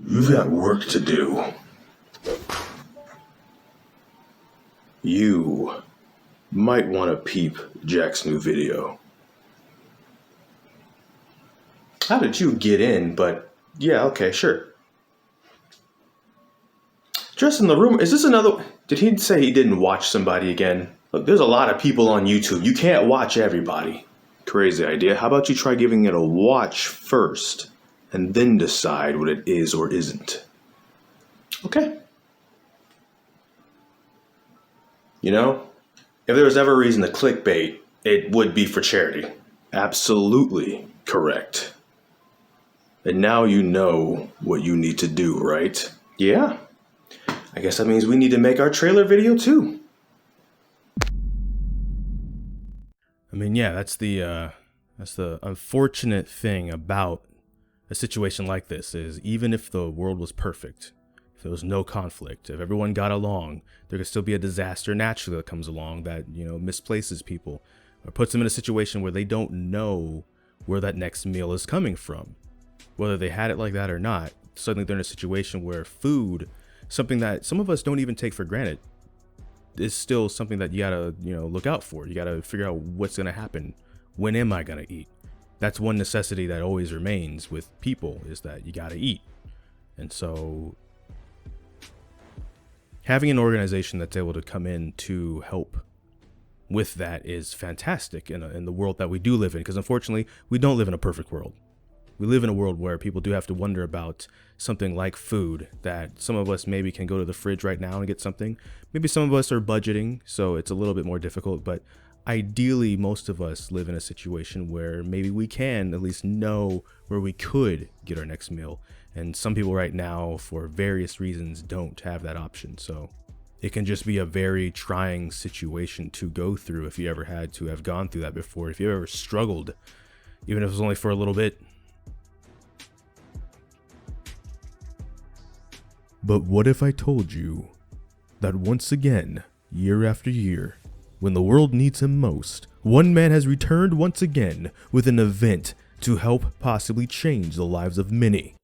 You've got work to do. You might want to peep Jack's new video. How did you get in? But yeah, okay, sure. Just in the room. Is this another? Did he say he didn't watch somebody again? Look, there's a lot of people on YouTube. You can't watch everybody. Crazy idea. How about you try giving it a watch first and then decide what it is or isn't? Okay. You know, if there was ever a reason to clickbait, it would be for charity. Absolutely correct. And now you know what you need to do, right? Yeah. I guess that means we need to make our trailer video too. I mean, yeah, that's the unfortunate thing about a situation like this is even if the world was perfect, if there was no conflict, if everyone got along, there could still be a disaster naturally that comes along that, misplaces people or puts them in a situation where they don't know where that next meal is coming from. Whether they had it like that or not, suddenly they're in a situation where food, something that some of us don't even take for granted, is still something that you gotta, look out for. You gotta figure out what's gonna happen. When am I gonna eat? That's one necessity that always remains with people, is that you gotta eat. And so having an organization that's able to come in to help with that is fantastic in the world that we do live in, because unfortunately we don't live in a perfect world. We live in a world where people do have to wonder about something like food, that some of us maybe can go to the fridge right now and get something. Maybe some of us are budgeting, so it's a little bit more difficult, but ideally most of us live in a situation where maybe we can at least know where we could get our next meal. And some people right now, for various reasons, don't have that option. So it can just be a very trying situation to go through if you ever had to have gone through that before, if you ever struggled, even if it was only for a little bit. But what if I told you that once again, year after year, when the world needs him most, one man has returned once again with an event to help possibly change the lives of many.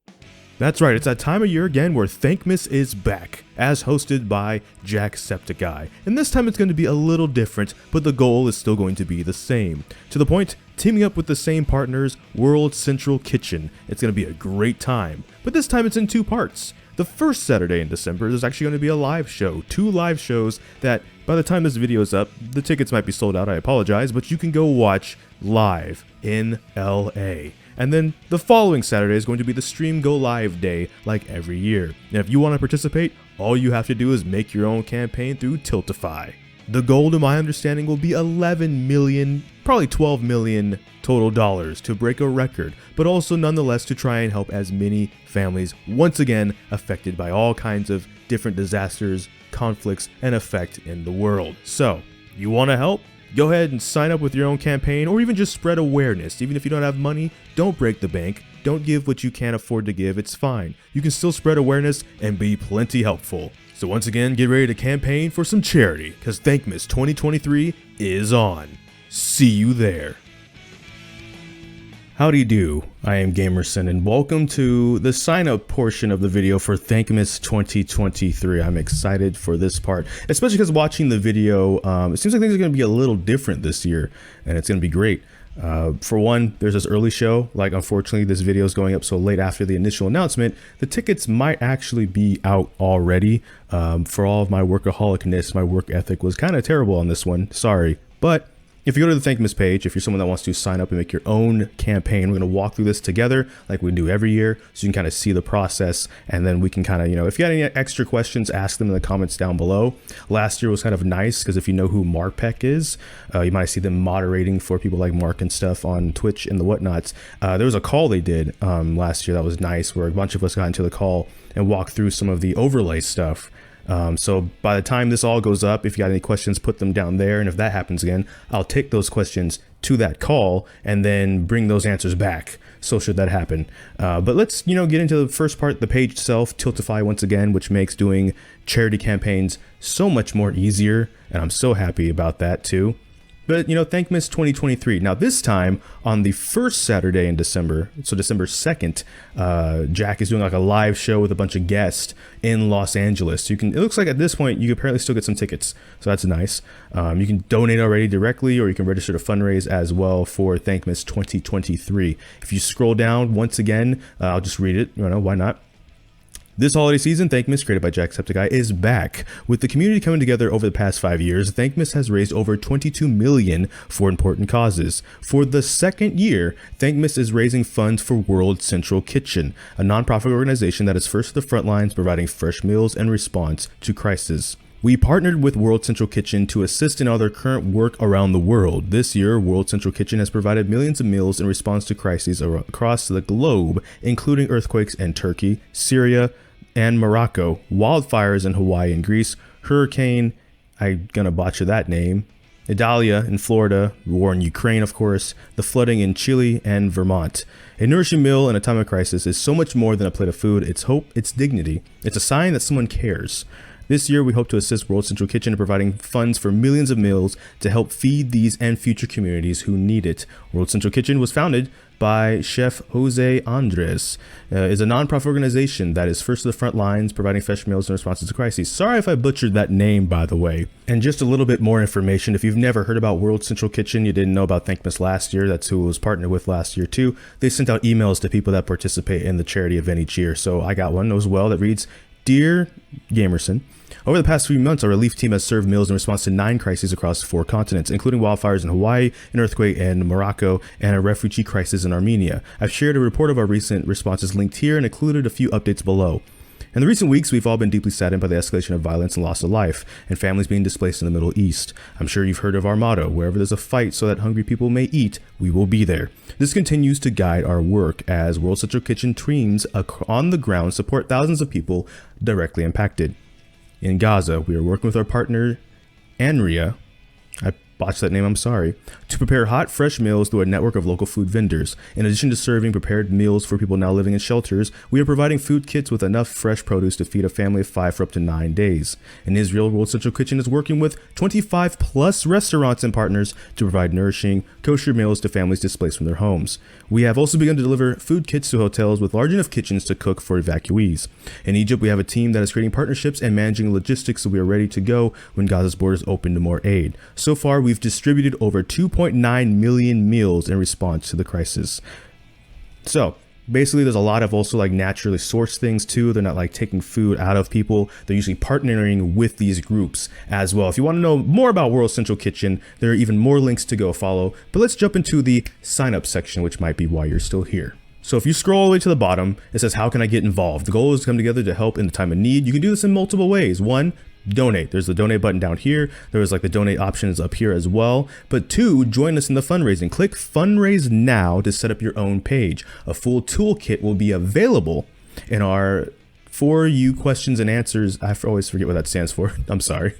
That's right, it's that time of year again where Thankmas is back, as hosted by Jacksepticeye. And this time it's going to be a little different, but the goal is still going to be the same. To the point, teaming up with the same partners, World Central Kitchen. It's going to be a great time, but this time it's in two parts. The first Saturday in December, there's actually going to be a live show, 2 live shows that by the time this video is up, the tickets might be sold out, I apologize, but you can go watch live in LA. And then the following Saturday is going to be the Stream Go Live day, like every year. And if you want to participate, all you have to do is make your own campaign through Tiltify. The goal, to my understanding, will be 11 million, probably 12 million total dollars to break a record, but also nonetheless to try and help as many families once again affected by all kinds of different disasters, conflicts, and effect in the world. So, you want to help? Go ahead and sign up with your own campaign, or even just spread awareness. Even if you don't have money, don't break the bank. Don't give what you can't afford to give. It's fine. You can still spread awareness and be plenty helpful. So once again, get ready to campaign for some charity, because Thankmas 2023 is on. See you there. Howdy do, I am Gamrison, and welcome to the sign up portion of the video for Thankmas 2023. I'm excited for this part, especially because watching the video, it seems like things are going to be a little different this year, and it's going to be great. For one, there's this early show. Like, unfortunately, this video is going up so late after the initial announcement. The tickets might actually be out already. For all of my workaholicness, my work ethic was kind of terrible on this one. Sorry. But if you go to the Thankmas page, if you're someone that wants to sign up and make your own campaign, we're going to walk through this together like we do every year, so you can kind of see the process, and then we can kind of, if you got any extra questions, ask them in the comments down below. Last year was kind of nice because if you know who Marpek is, you might see them moderating for people like Mark and stuff on Twitch and the whatnots. There was a call they did last year that was nice, where a bunch of us got into the call and walked through some of the overlay stuff. So by the time this all goes up, if you got any questions, put them down there. And if that happens again, I'll take those questions to that call and then bring those answers back. So should that happen. But let's, get into the first part, the page itself, Tiltify once again, which makes doing charity campaigns so much more easier. And I'm so happy about that too. But, Thankmas 2023. Now, this time on the first Saturday in December, so December 2nd, Jack is doing like a live show with a bunch of guests in Los Angeles. It looks like at this point, you can apparently still get some tickets. So that's nice. You can donate already directly, or you can register to fundraise as well for Thankmas 2023. If you scroll down once again, I'll just read it. Why not? This holiday season, Thankmas, created by Jacksepticeye, is back. With the community coming together over the past 5 years, Thankmas has raised over $22 million for important causes. For the second year, Thankmas is raising funds for World Central Kitchen, a nonprofit organization that is first to the front lines providing fresh meals and response to crisis. We partnered with World Central Kitchen to assist in all their current work around the world. This year, World Central Kitchen has provided millions of meals in response to crises across the globe, including earthquakes in Turkey, Syria, and Morocco, wildfires in Hawaii and Greece, hurricane, I'm gonna butcher that name, Idalia in Florida, war in Ukraine, of course, the flooding in Chile and Vermont. A nourishing meal in a time of crisis is so much more than a plate of food. It's hope, it's dignity. It's a sign that someone cares. This year, we hope to assist World Central Kitchen in providing funds for millions of meals to help feed these and future communities who need it. World Central Kitchen was founded by Chef Jose Andres, is a nonprofit organization that is first to the front lines, providing fresh meals in responses to crises. Sorry if I butchered that name, by the way. And just a little bit more information. If you've never heard about World Central Kitchen, you didn't know about Thankmas last year. That's who it was partnered with last year too. They sent out emails to people that participate in the charity event each year. So I got one as well that reads, "Dear Gamrison, over the past few months, our relief team has served meals in response to 9 crises across 4 continents, including wildfires in Hawaii, an earthquake in Morocco, and a refugee crisis in Armenia. I've shared a report of our recent responses linked here and included a few updates below. In the recent weeks, we've all been deeply saddened by the escalation of violence and loss of life, and families being displaced in the Middle East. I'm sure you've heard of our motto, wherever there's a fight so that hungry people may eat, we will be there. This continues to guide our work as World Central Kitchen teams on the ground support thousands of people directly impacted. In Gaza, we are working with our partner, Anria, I botched that name, I'm sorry, to prepare hot, fresh meals through a network of local food vendors. In addition to serving prepared meals for people now living in shelters, we are providing food kits with enough fresh produce to feed a family of 5 for up to 9 days. In Israel, World Central Kitchen is working with 25 plus restaurants and partners to provide nourishing, kosher meals to families displaced from their homes. We have also begun to deliver food kits to hotels with large enough kitchens to cook for evacuees. In Egypt, we have a team that is creating partnerships and managing logistics so we are ready to go when Gaza's borders open to more aid. So far, we've distributed over 2.9 million meals in response to the crisis. So basically, there's a lot of also like naturally sourced things too. They're not like taking food out of people. They're usually partnering with these groups as well. If you want to know more about World Central Kitchen, there are even more links to go follow. But let's jump into the sign up section, which might be why you're still here. So if you scroll all the way to the bottom, it says, how can I get involved? The goal is to come together to help in the time of need. You can do this in multiple ways. 1, donate. There's the donate button down here. There's like the donate options up here as well. But 2, join us in the fundraising. Click fundraise now to set up your own page. A full toolkit will be available in our For You questions and answers. I always forget what that stands for. I'm sorry.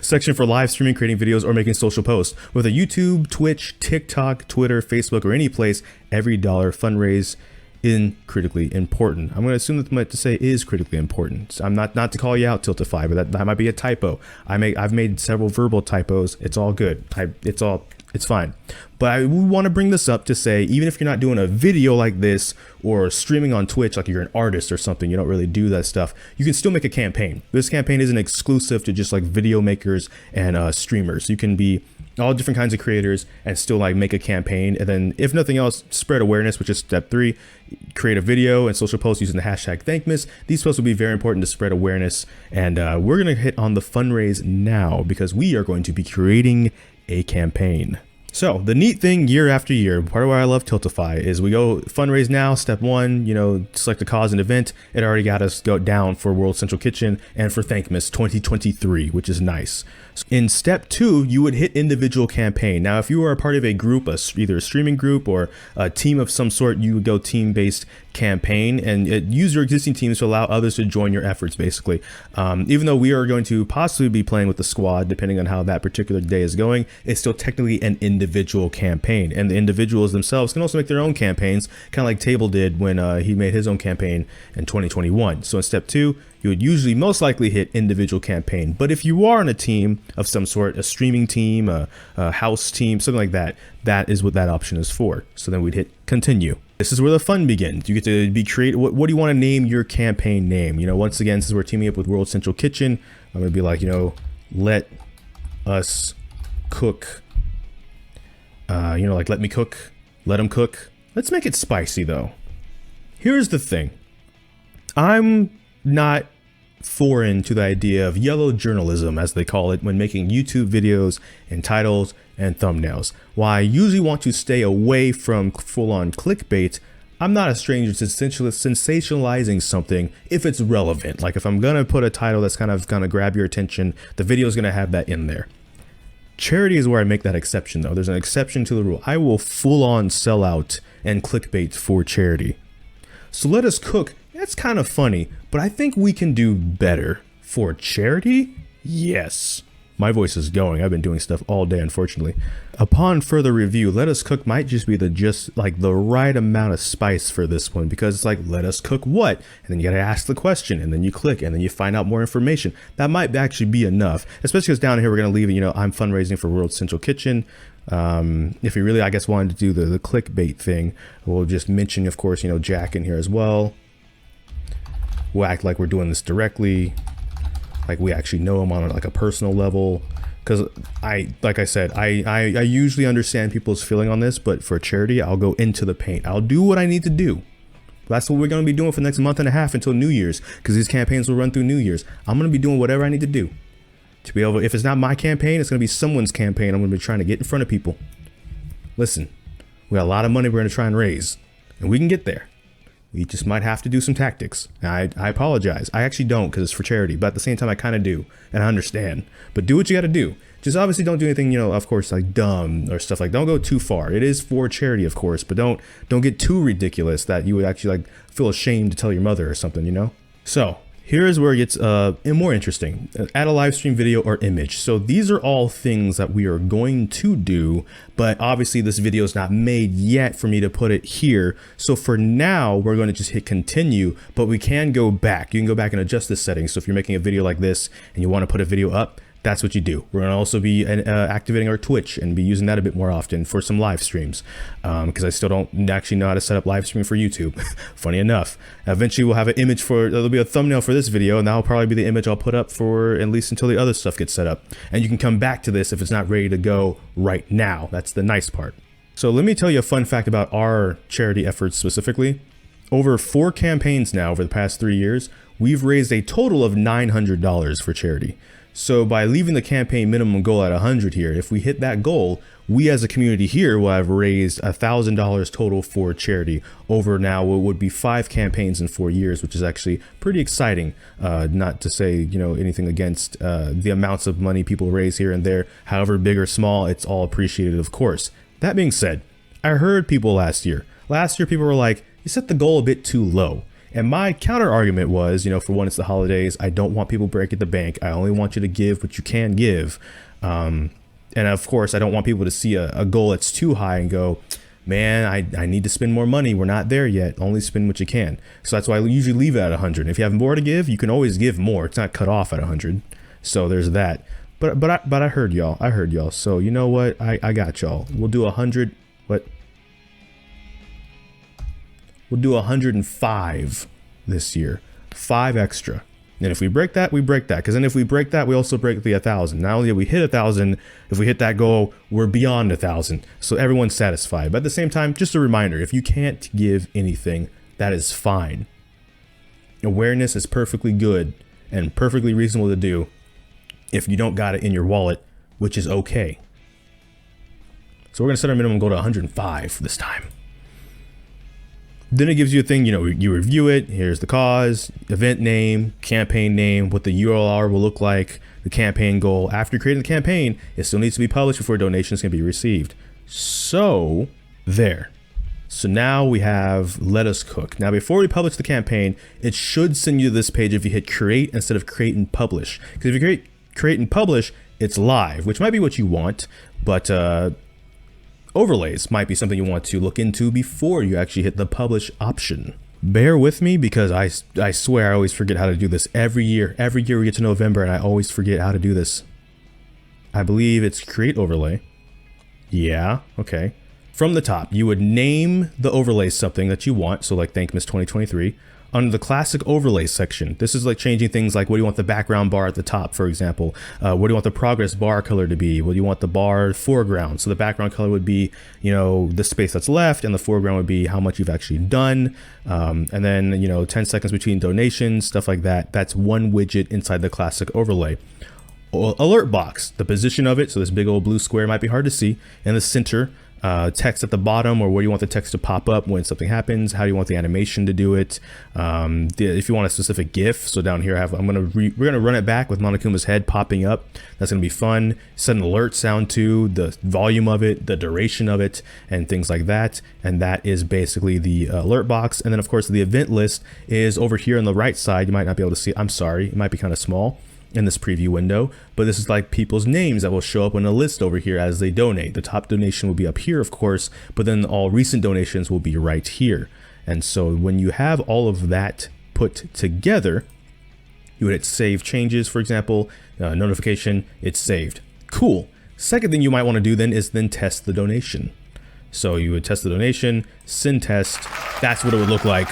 Section for live streaming, creating videos, or making social posts. Whether YouTube, Twitch, TikTok, Twitter, Facebook, or any place, every dollar fundraise in critically important. I'm going to assume that what to say is critically important. So I'm not to call you out, Tiltify, but that might be a typo. I've made several verbal typos. It's all good. It's fine. But I want to bring this up to say, even if you're not doing a video like this or streaming on Twitch, like you're an artist or something, you don't really do that stuff, you can still make a campaign. This campaign isn't exclusive to just like video makers and streamers. You can be all different kinds of creators and still like make a campaign. And then if nothing else, spread awareness, which is step 3, create a video and social post using the hashtag Thankmas. These posts will be very important to spread awareness. And we're going to hit on the fundraise now because we are going to be creating a campaign. So the neat thing year after year, part of why I love Tiltify is we go fundraise now. Step 1, select a cause and event. It already got us go down for World Central Kitchen and for Thankmas 2023, which is nice. In step 2, you would hit individual campaign. Now, if you are a part of a group, either a streaming group or a team of some sort, you would go team-based campaign and use your existing teams to allow others to join your efforts, basically. Even though we are going to possibly be playing with the squad, depending on how that particular day is going, it's still technically an individual campaign. And the individuals themselves can also make their own campaigns, kind of like Table did when he made his own campaign in 2021. So in step 2, you would usually most likely hit individual campaign. But if you are on a team of some sort, a streaming team, a house team, something like that, that is what that option is for. So then we'd hit continue. This is where the fun begins. You get to be creative. What do you want to name your campaign name? You know, once again, since we're teaming up with World Central Kitchen, I'm going to be like, you know, let us cook. You know, like let me cook, let them cook. Let's make it spicy though. Here's the thing. I'm not foreign to the idea of yellow journalism, as they call it, when making YouTube videos and titles and thumbnails. While I usually want to stay away from full-on clickbait, I'm not a stranger to sensationalizing something if it's relevant. Like if I'm gonna put a title that's kind of gonna grab your attention, the video is gonna have that in there. Charity is where I make that exception though. There's an exception to the rule. I will full-on sell out and clickbait for charity. So let us cook. That's kind of funny, but I think we can do better. For charity? Yes. My voice is going. I've been doing stuff all day, unfortunately. Upon further review, let us cook might just be the right amount of spice for this one, because it's like, let us cook what? And then you gotta ask the question, and then you click, and then you find out more information. That might actually be enough, especially because down here we're gonna leave, you know, I'm fundraising for World Central Kitchen. If you really, I guess, wanted to do the clickbait thing, we'll just mention, of course, you know, Jack in here as well. We'll act like we're doing this directly, like we actually know him on like a personal level. Because like I said, I usually understand people's feeling on this, but for charity, I'll go into the paint. I'll do what I need to do. That's what we're going to be doing for the next month and a half until New Year's, because these campaigns will run through New Year's. I'm going to be doing whatever I need to do to be able, if it's not my campaign, it's going to be someone's campaign. I'm going to be trying to get in front of people. Listen, we got a lot of money we're going to try and raise, and we can get there. We just might have to do some tactics. I apologize. I actually don't, because it's for charity, but at the same time, I kind of do, and I understand. But do what you got to do. Just obviously don't do anything, you know, of course, like dumb or stuff like. Don't go too far. It is for charity, of course, but don't get too ridiculous that you would actually like feel ashamed to tell your mother or something, you know. So here's where it gets more interesting. Add a live stream video or image. So these are all things that we are going to do, but obviously this video is not made yet for me to put it here. So for now, we're going to just hit continue, but we can go back. You can go back and adjust this setting. So if you're making a video like this and you want to put a video up, that's what you do. We're going to also be activating our Twitch and be using that a bit more often for some live streams, because I still don't actually know how to set up live stream for YouTube. Funny enough. Eventually we'll have an image for, there'll be a thumbnail for this video, and that'll probably be the image I'll put up for at least until the other stuff gets set up. And you can come back to this if it's not ready to go right now. That's the nice part. So let me tell you a fun fact about our charity efforts specifically. Over 4 campaigns now over the past 3 years, we've raised a total of $900 for charity. So by leaving the campaign minimum goal at 100 here, if we hit that goal, we as a community here will have raised $1,000 total for charity over now what would be 5 campaigns in 4 years, which is actually pretty exciting. Not to say, you know, anything against the amounts of money people raise here and there, however big or small, it's all appreciated, of course. That being said, I heard people last year people were like, you set the goal a bit too low. And my counter argument was, you know, for one, it's the holidays. I don't want people breaking the bank. I only want you to give what you can give. And of course, I don't want people to see a goal that's too high and go, man, I need to spend more money. We're not there yet. Only spend what you can. So that's why I usually leave it at 100. If you have more to give, you can always give more. It's not cut off at 100. So there's that. But I heard y'all. So you know what? I got y'all. We'll do 100. What? We'll do 105 this year, 5 extra. And if we break that, we break that. Because then if we break that, we also break the 1,000. Not only do we hit 1,000, if we hit that goal, we're beyond 1,000. So everyone's satisfied. But at the same time, just a reminder, if you can't give anything, that is fine. Awareness is perfectly good and perfectly reasonable to do if you don't got it in your wallet, which is okay. So we're going to set our minimum goal to 105 this time. Then it gives you a thing, you know, you review it. Here's the cause, event name, campaign name, what the URL will look like, the campaign goal. After creating the campaign, it still needs to be published before donations can be received. So there. So now we have let us cook. Now, before we publish the campaign, it should send you to this page if you hit create instead of create and publish. Because if you create and publish, it's live, which might be what you want, but overlays might be something you want to look into before you actually hit the publish option. Bear with me because I swear I always forget how to do this every year. Every year we get to November and I always forget how to do this. I believe it's create overlay. Yeah, okay. From the top, you would name the overlay something that you want. So like Thankmas 2023. Under the classic overlay section, this is like changing things like what do you want the background bar at the top, for example? What do you want the progress bar color to be? What do you want the bar foreground? So the background color would be, you know, the space that's left, and the foreground would be how much you've actually done. And then, you know, 10 seconds between donations, stuff like that. That's one widget inside the classic overlay. Alert box, the position of it. So this big old blue square might be hard to see. In the center, text at the bottom, or where you want the text to pop up when something happens. How do you want the animation to do it? If you want a specific GIF, so down here we're gonna run it back with Monokuma's head popping up. That's gonna be fun. Set an alert sound to the volume of it, the duration of it, and things like that. And that is basically the alert box. And then of course the event list is over here on the right side. You might not be able to see. I'm sorry, it might be kind of small in this preview window, but this is like people's names that will show up in a list over here as they donate. The top donation will be up here, of course, but then all recent donations will be right here. And so when you have all of that put together, you would hit save changes, for example, notification, it's saved. Cool. Second thing you might want to do then is then test the donation. So you would test the donation, send test. That's what it would look like.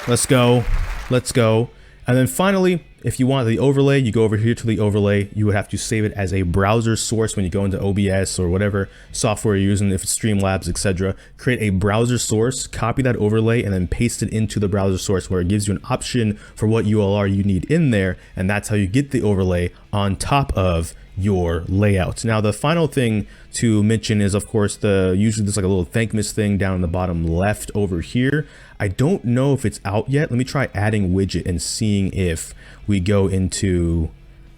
Let's go. Let's go. And then finally, if you want the overlay, you go over here to the overlay. You would have to save it as a browser source when you go into OBS or whatever software you're using, if it's Streamlabs, etc. Create a browser source, copy that overlay, and then paste it into the browser source where it gives you an option for what ULR you need in there. And that's how you get the overlay on top of your layouts. Now, the final thing to mention is, of course, usually there's like a little Thankmas thing down in the bottom left over here. I don't know if it's out yet. Let me try adding widget and seeing if we go into,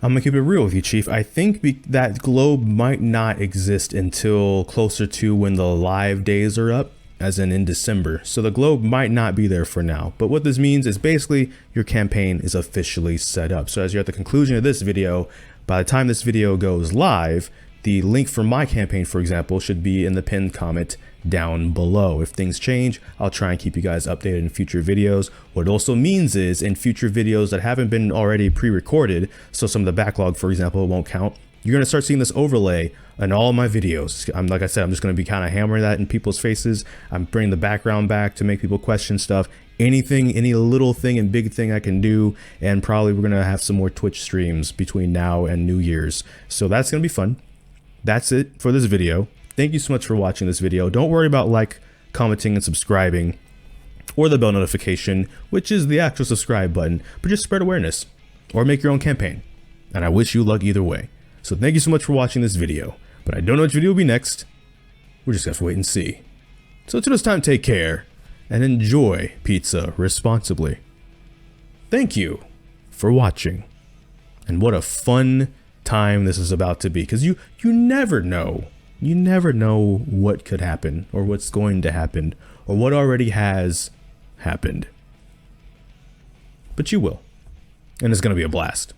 I'm gonna keep it real with you, Chief. I think that globe might not exist until closer to when the live days are up, as in December. So the globe might not be there for now. But what this means is basically your campaign is officially set up. So as you're at the conclusion of this video, by the time this video goes live, the link for my campaign, for example, should be in the pinned comment down below. If things change, I'll try and keep you guys updated in future videos. What it also means is in future videos that haven't been already pre-recorded, so some of the backlog, for example, won't count, you're gonna start seeing this overlay in all of my videos. Like I said, I'm just gonna be kind of hammering that in people's faces. I'm bringing the background back to make people question stuff. Anything, any little thing and big thing I can do, and probably we're gonna have some more Twitch streams between now and New Year's. So that's gonna be fun. That's it for this video. Thank you so much for watching this video. Don't worry about like, commenting, and subscribing, or the bell notification, which is the actual subscribe button, but just spread awareness or make your own campaign. And I wish you luck either way. So thank you so much for watching this video, but I don't know which video will be next. We're just gonna have to wait and see. So until this time, take care and enjoy pizza responsibly. Thank you for watching. And what a fun time this is about to be, because you never know. You never know what could happen or what's going to happen or what already has happened. But you will. And it's going to be a blast.